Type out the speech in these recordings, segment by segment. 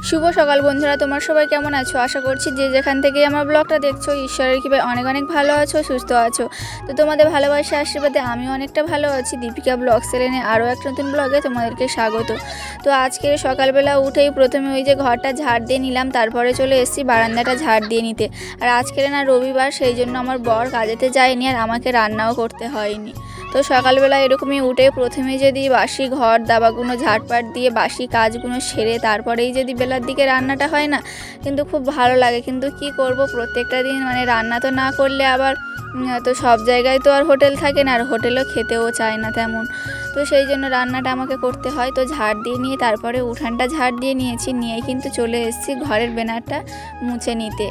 শুভ সকাল বন্ধুরা, তোমার সবাই কেমন আছো? আশা করছি যে যেখান থেকে আমার ব্লগটা দেখছো ঈশ্বরের কৃপায় অনেক অনেক ভালো আছো, সুস্থ আছো। তো তোমাদের ভালোবাসা আশীর্বাদে আমি অনেকটা ভালো আছি। দীপিকা ব্লগ চ্যানেলে আরও এক নতুন ব্লগে তোমাদেরকে স্বাগত। তো আজকে সকালবেলা উঠেই প্রথমে ওই যে ঘরটা ঝাড় দিয়ে নিলাম, তারপরে চলে এসেছি বারান্দাটা ঝাড় দিয়ে নিতে। আর আজকের না রবিবার, সেই জন্য আমার বর কাজেতে যায়নি আর আমাকে রান্নাও করতে হয়নি। তো সকালবেলা এরকমই উঠে প্রথমে যদি বাসি ঘর দাবাগুলো ঝাড়পাট দিয়ে বাসি কাজগুলো সেরে তারপরেই যদি বেলার দিকে রান্নাটা হয় না, কিন্তু খুব ভালো লাগে। কিন্তু কি করব, প্রত্যেকটা দিন রান্না তো না করলে আবার তো সব জায়গায় তো আর হোটেল থাকে না, আর হোটেলও খেতেও চায় না তেমন। তো সেই জন্য রান্নাটা আমাকে করতে হয়। তো ঝাড় দিয়ে নিয়ে তারপরে উঠানটা ঝাড় দিয়ে নিয়েছি, নিয়ে কিন্তু চলে এসেছি ঘরের বেনারটা মুছে নিতে।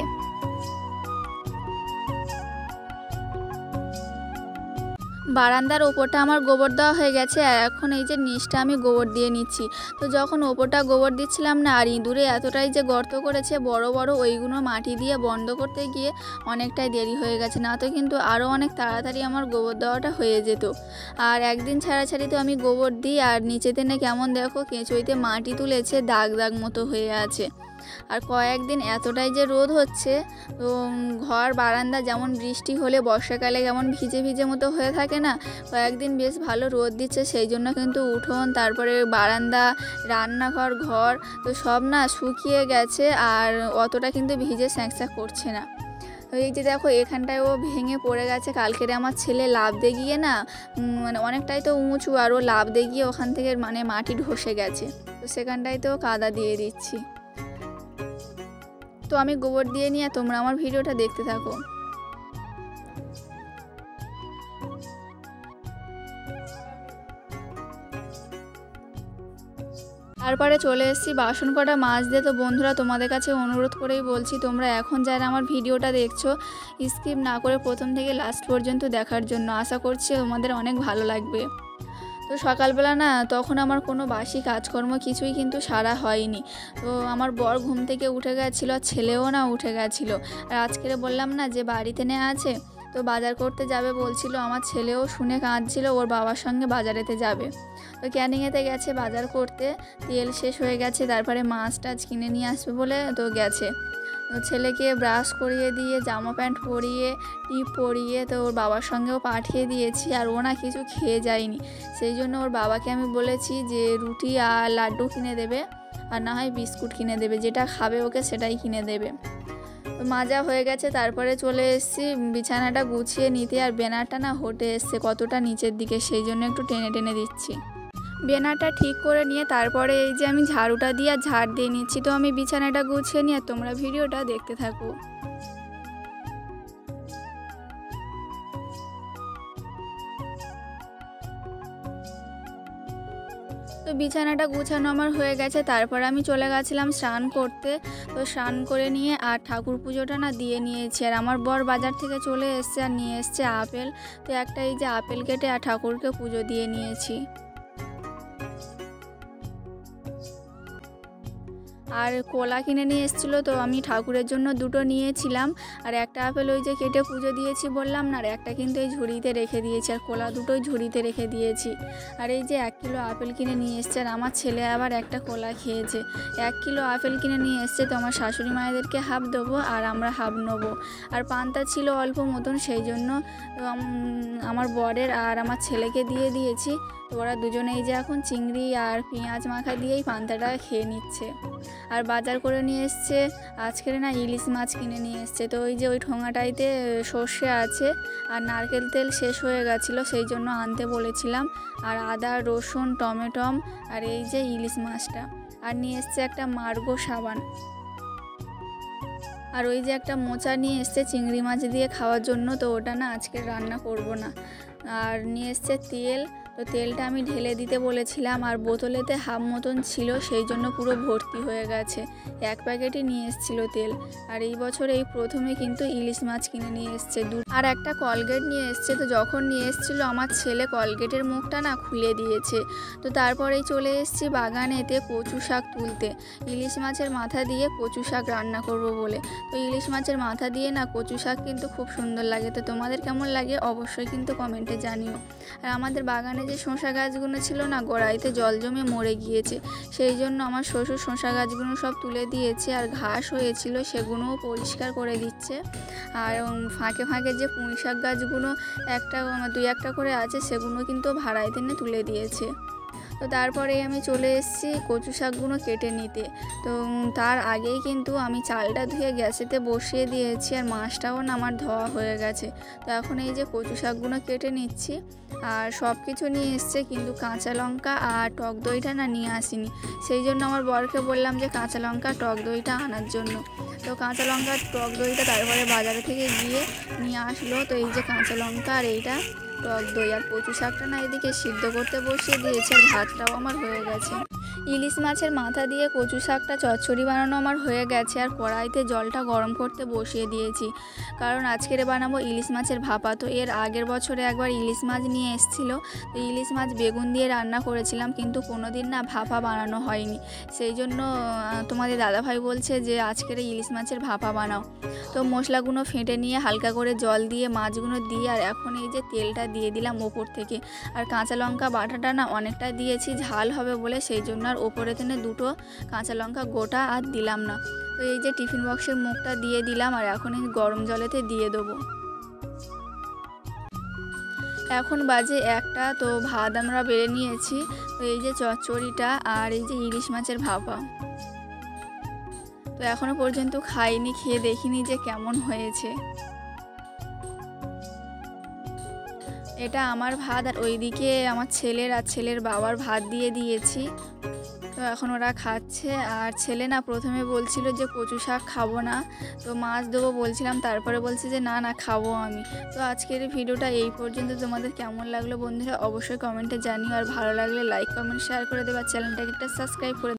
বারান্দার ওপরটা আমার গোবর দেওয়া হয়ে গেছে, আর এখন এই যে নিচটা আমি গোবর দিয়ে নিচ্ছি। তো যখন ওপরটা গোবর দিচ্ছিলাম না, আর ইঁদুরে এতটাই যে গর্ত করেছে বড় বড়, ওইগুলো মাটি দিয়ে বন্ধ করতে গিয়ে অনেকটাই দেরি হয়ে গেছে, না তো কিন্তু আরও অনেক তাড়াতাড়ি আমার গোবর দেওয়াটা হয়ে যেত। আর একদিন ছাড়াছাড়ি তো আমি গোবর দিই, আর নিচেতে না কেমন দেখো কেঁচোইতে মাটি তুলেছে, দাগ দাগ মতো হয়ে আছে। আর কয়েকদিন এতটাই যে রোদ হচ্ছে, তো ঘর বারান্দা যেমন বৃষ্টি হলে বর্ষাকালে কেমন ভিজে ভিজে মতো হয়ে থাকে না, কয়েকদিন বেশ ভালো রোদ দিচ্ছে, সেই জন্য কিন্তু উঠোন তারপরে বারান্দা রান্নাঘর ঘর তো সব না শুকিয়ে গেছে, আর অতটা কিন্তু ভিজে স্যাঁকস্যাঁক করছে না। এই যে দেখো এখানটায় ও ভেঙে পড়ে গেছে, কালকেরে আমার ছেলে লাফ দিয়ে গিয়ে না অনেকটাই তো উঁচু, আর ও লাফ দিয়ে গিয়ে ওখান থেকে মাটি ধসে গেছে, তো সেখানটায় তো কাদা দিয়ে দিচ্ছি। তো আমি গোবর দিয়ে নিয়ে তোমরা আমার ভিডিওটা দেখতে থাকো। তারপরে চলে এসেছি বাসন কটা মাছ দিয়ে। তো বন্ধুরা, তোমাদের কাছে অনুরোধ করেই বলছি, তোমরা এখন যারা আমার ভিডিওটা দেখছো স্কিপ না করে প্রথম থেকে লাস্ট পর্যন্ত দেখার জন্য। আশা করছি তোমাদের অনেক ভালো লাগবে। তো সকালবেলা না তখন আমার কোনো বাসি কাজকর্ম কিছুই কিন্তু সারা হয়নি। তো আমার বর ঘুম থেকে উঠে গেছিলো, ছেলেও না উঠে গেছিলো। আর আজকে বললাম না যে বাড়িতে নেওয়া আছে, তো বাজার করতে যাবে বলছিল। আমার ছেলেও শুনে কাঁদছিল, ওর বাবার সঙ্গে বাজারেতে যাবে। তো ক্যানিংয়েতে গেছে বাজার করতে, তেল শেষ হয়ে গেছে, তারপরে মাছ টাছ কিনে নিয়ে আসবে বলে তো গেছে। তো ছেলেকে ব্রাশ করিয়ে দিয়ে জামা প্যান্ট পরিয়ে টিপ পরিয়ে তো ওর বাবার সঙ্গেও পাঠিয়ে দিয়েছি। আর ও না কিছু খেয়ে যায়নি, সেই জন্য ওর বাবাকে আমি বলেছি যে রুটি আর লাড্ডু কিনে দেবে, আর না হয় বিস্কুট কিনে দেবে, যেটা খাবে ওকে সেটাই কিনে দেবে। মাজা হয়ে গেছে, তারপরে চলে এসেছি বিছানাটা গুছিয়ে নিতে। আর বেনারটা না হটে এসছে কতটা নিচের দিকে, সেই জন্য একটু টেনে টেনে দিচ্ছি। বেনারটা ঠিক করে নিয়ে তারপরে এই যে আমি ঝাড়ুটা দিয়ে ঝাড় দিয়ে নিচ্ছি। তো আমি বিছানাটা গুছিয়ে নিয়ে তোমরা ভিডিওটা দেখতে থাকো। তো বিছানাটা গুছানো আমার হয়ে গেছে, তারপর আমি চলে গেছিলাম স্নান করতে। তো স্নান করে নিয়ে আর ঠাকুর পুজোটা না দিয়ে নিয়েছি। আর আমার বর বাজার থেকে চলে এসছে আর নিয়ে এসছে আপেল। তো একটা এই যে আপেল কেটে আর ঠাকুরকে পুজো দিয়ে নিয়েছি। আর কলা কিনে নিয়ে এসেছিলো, তো আমি ঠাকুরের জন্য দুটো নিয়েছিলাম। আর একটা আপেল ওই যে কেটে পুজো দিয়েছি বললাম না, আর একটা কিন্তু এই ঝুড়িতে রেখে দিয়েছি, আর কলা দুটোই ঝুড়িতে রেখে দিয়েছি। আর এই যে 1 কিলো আপেল কিনে নিয়ে এসছে, আর আমার ছেলে আবার একটা কলা খেয়েছে। 1 কিলো আপেল কিনে নিয়ে এসছে, তো আমার শাশুড়ি মায়েদেরকে হাফ দেবো আর আমরা হাফ নেবো। আর পান্তা ছিল অল্প মতন, সেই জন্য আমার বরের আর আমার ছেলেকে দিয়ে দিয়েছি। তো ওরা দুজনেই যে এখন চিংড়ি আর পেঁয়াজ মাখা দিয়েই পান্তাটা খেয়ে নিচ্ছে। আর বাজার করে নিয়ে এসছে আজকের না ইলিশ মাছ কিনে নিয়ে এসছে। তো ওই যে ওই ঠোঙাটাইতে সর্ষে আছে আর নারকেল তেল শেষ হয়ে গেছিলো, সেই জন্য আনতে বলেছিলাম। আর আদা রসুন টমেটম আর এই যে ইলিশ মাছটা, আর নিয়ে এসছে একটা মার্গো সাবান। আর ওই যে একটা মোচা নিয়ে এসছে চিংড়ি মাছ দিয়ে খাওয়ার জন্য, তো ওটা না আজকে রান্না করব না। আর নিয়ে এসছে তেল, তো তেলটা আমি ঢেলে দিতে বলেছিলাম, আর বোতলেতে হাফ মতন ছিল, সেই জন্য পুরো ভর্তি হয়ে গেছে। 1 প্যাকেটই নিয়ে এসেছিলো তেল। আর এই বছর এই প্রথমে কিন্তু ইলিশ মাছ কিনে নিয়ে এসছে আর একটা কলগেট নিয়ে এসছে। তো যখন নিয়ে এসেছিলো আমার ছেলে কলগেটের মুখটা না খুলে দিয়েছে। তো তারপরেই চলে এসেছি বাগানেতে কচু শাক তুলতে, ইলিশ মাছের মাথা দিয়ে কচু শাক রান্না করব বলে। তো ইলিশ মাছের মাথা দিয়ে না কচু শাক কিন্তু খুব সুন্দর লাগে। তো তোমাদের কেমন লাগে অবশ্যই কিন্তু কমেন্টে জানিও। আর আমাদের বাগানে যে শসা গাছগুলো ছিল না, গোড়াইতে জল জমে মরে গিয়েছে, সেই জন্য আমার শ্বশুর শসা গাছগুলো সব তুলে দিয়েছে। আর ঘাস হয়েছিল সেগুলোও পরিষ্কার করে দিচ্ছে। আর ফাঁকে ফাঁকে যে পুঁই শাক গাছগুলো দুই একটা করে আছে, সেগুলো কিন্তু ভাড়াইতে এনে তুলে দিয়েছে। তো তারপরেই আমি চলে এসেছি কচু শাকগুলো কেটে নিতে। তো তার আগেই কিন্তু আমি চালটা ধুয়ে গ্যাসেতে বসিয়ে দিয়েছি, আর মাছটাও না আমার ধোয়া হয়ে গেছে। তো এখন এই যে কচু শাকগুলো কেটে নিচ্ছি। আর সব কিছু নিয়ে এসছে, কিন্তু কাঁচা লঙ্কা আর টক দইটা না নিয়ে আসিনি। সেই জন্য আমার বরকে বললাম যে কাঁচা লঙ্কা টক দইটা আনার জন্য। তো কাঁচা লঙ্কা টক দইটা তারপরে বাজার থেকে গিয়ে নিয়ে আসলো। তো এই যে কাঁচা লঙ্কা আর এইটা টক দই আর কচু শাকটা না এদিকে সিদ্ধ করতে বসিয়ে দিয়েছে, আর ভাতটাও আমার হয়ে গেছে। ইলিশ মাছের মাথা দিয়ে কচু শাকটা চচ্চড়ি বানানো আমার হয়ে গেছে, আর কড়াইতে জলটা গরম করতে বসিয়ে দিয়েছি, কারণ আজকের বানাবো ইলিশ মাছের ভাপা। তো এর আগের বছরে একবার ইলিশ মাছ নিয়ে এসেছিলো, তো ইলিশ মাছ বেগুন দিয়ে রান্না করেছিলাম, কিন্তু কোনো দিন না ভাপা বানানো হয়নি। সেই জন্য তোমাদের দাদাভাই বলছে যে আজকের ইলিশ মাছের ভাপা বানাও। তো মশলাগুলো ফেটে নিয়ে হালকা করে জল দিয়ে মাছগুলো দিয়ে, আর এখন এই যে তেলটা দিয়ে দিলাম ওপর থেকে। আর কাঁচা লঙ্কা বাটাটা না অনেকটা দিয়েছি ঝাল হবে বলে, সেই জন্য আর ওপরে তেনে দুটো কাঁচা লঙ্কা গোটা আর দিলাম না। তো এই যে টিফিন বক্সের মুখটা দিয়ে দিলাম, আর এখন এই গরম জলেতে দিয়ে দেবো। এখন বাজে 1টা। তো ভাত আমরা বেড়ে নিয়েছি। তো এই যে চচ্চড়িটা আর এই যে ইলিশ মাছের ভাপা, তো এখনো পর্যন্ত খাইনি, খেয়ে দেখিনি যে কেমন হয়েছে। এটা আমার ভাত, আর ওইদিকে আমার ছেলের আর ছেলের বাবার ভাত দিয়ে দিয়েছি। তো এখন ওরা খাচ্ছে। আর ছেলে না প্রথমে বলছিল যে কচু শাক খাবো না, তো মাছ দেবো বলছিলাম, তারপরে বলছে যে না না খাবো আমি। তো আজকের ভিডিওটা এই পর্যন্ত। তোমাদের কেমন লাগলো বন্ধুরা অবশ্যই কমেন্টে জানিও, আর ভালো লাগলে লাইক কমেন্ট শেয়ার করে দেবে, আর চ্যানেলটাকে একটা সাবস্ক্রাইব করে